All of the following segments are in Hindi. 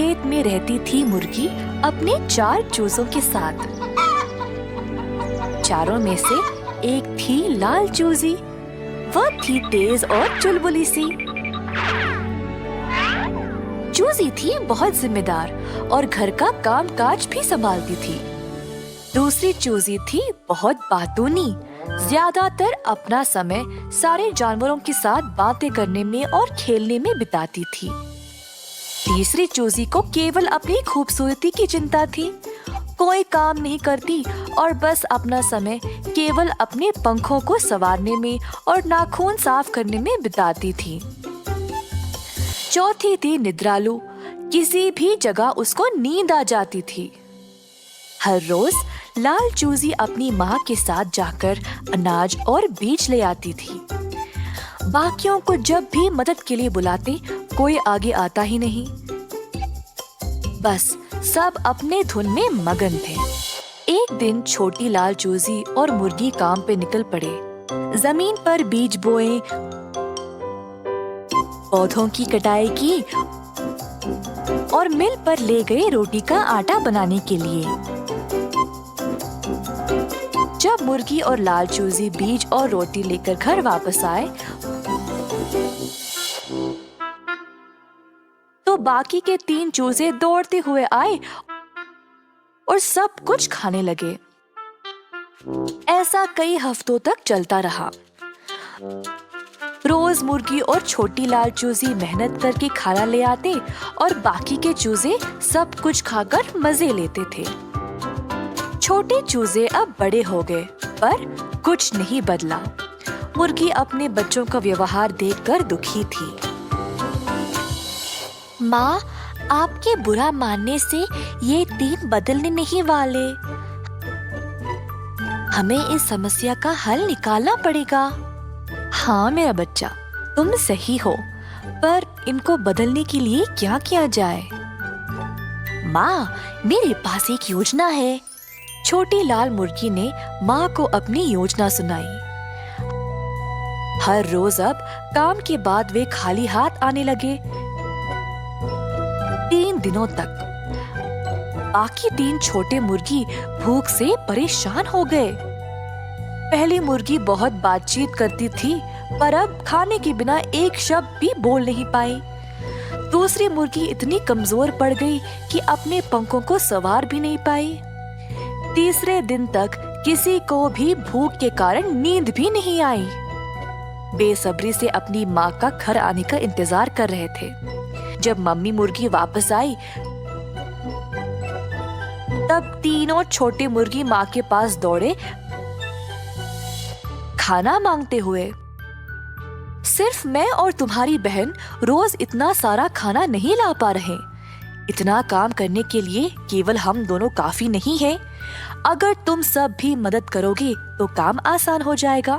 खेत में रहती थी मुर्गी अपने 4 चूजों के साथ। चारों में से एक थी लाल चूजी। वह थी तेज और चुलबुली सी। चूजी थी बहुत जिम्मेदार और घर का कामकाज भी संभालती थी। दूसरी चूजी थी बहुत बातूनी। ज्यादातर अपना समय सारे जानवरों के साथ बातें करने में और खेलने में बिताती थी। तीसरी चूजी को केवल अपनी खूबसूरती की चिंता थी। कोई काम नहीं करती और बस अपना समय केवल अपने पंखों को संवारने में और नाखून साफ करने में बिताती थी। चौथी थी निद्रालु। किसी भी जगह उसको नींद आ जाती थी। हर रोज लाल चूजी अपनी माँ के साथ जाकर अनाज और बीज ले आती थी। बाकियों को जब भी मदद के लिए बुलाते, कोई आगे आता ही नहीं। बस सब अपने धुन में मगन थे। एक दिन छोटी लाल चूजी और मुर्गी काम पे निकल पड़े। जमीन पर बीज बोए, पौधों की कटाई की और मिल पर ले गए रोटी का आटा बनाने के लिए। जब मुर्गी और लाल चूजी बीज और रोटी लेकर घर वापस आए तो बाकी के 3 चूजे दौड़ते हुए आए और सब कुछ खाने लगे। ऐसा कई हफ्तों तक चलता रहा। रोज मुर्गी और छोटी लाल चूजी मेहनत करके खाना ले आते और बाकी के चूजे सब कुछ खाकर मजे लेते थे। छोटे चूजे अब बड़े हो गए, पर कुछ नहीं बदला। मुर्गी अपने बच्चों का व्यवहार देखकर दुखी थी। माँ, आपके बुरा मानने से ये 3 बदलने नहीं वाले। हमें इस समस्या का हल निकालना पड़ेगा। हाँ मेरा बच्चा, तुम सही हो, पर इनको बदलने के लिए क्या किया जाए? माँ, मेरे पास एक योजना है। छोटी लाल मुर्गी ने माँ को अपनी योजना सुनाई। हर रोज अब काम के बाद वे खाली हाथ आने लगे। 3 दिनों तक बाकी 3 छोटे मुर्गी भूख से परेशान हो गए। पहली मुर्गी बहुत बातचीत करती थी, पर अब खाने के बिना एक शब्द भी बोल नहीं पाई। दूसरी मुर्गी इतनी कमजोर पड़ गई कि अपने पंखों को संवार भी नहीं पाई। तीसरे दिन तक किसी को भी भूख के कारण नींद भी नहीं आई। बेसब्री से अपनी माँ का घर आने का इंतजार कर रहे थे। जब मम्मी मुर्गी वापस आई तब तीनों छोटे मुर्गी माँ के पास दौड़े, खाना मांगते हुए। सिर्फ मैं और तुम्हारी बहन रोज इतना सारा खाना नहीं ला पा रहे। इतना काम करने के लिए केवल हम दोनों काफी नहीं हैं। अगर तुम सब भी मदद करोगे तो काम आसान हो जाएगा।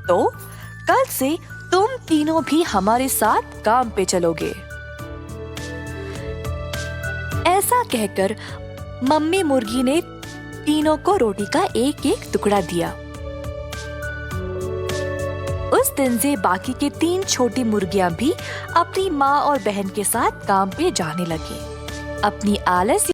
तो कल से तुम तीनों भी हमारे साथ काम पे चलोगे। ऐसा कहकर मम्मी मुर्गी ने तीनों को रोटी का एक-एक टुकड़ा दिया। उस दिन से बाकी के 3 छोटी मुर्गियां भी अपनी माँ और बहन के साथ काम पे जाने लगी। अपनी आलस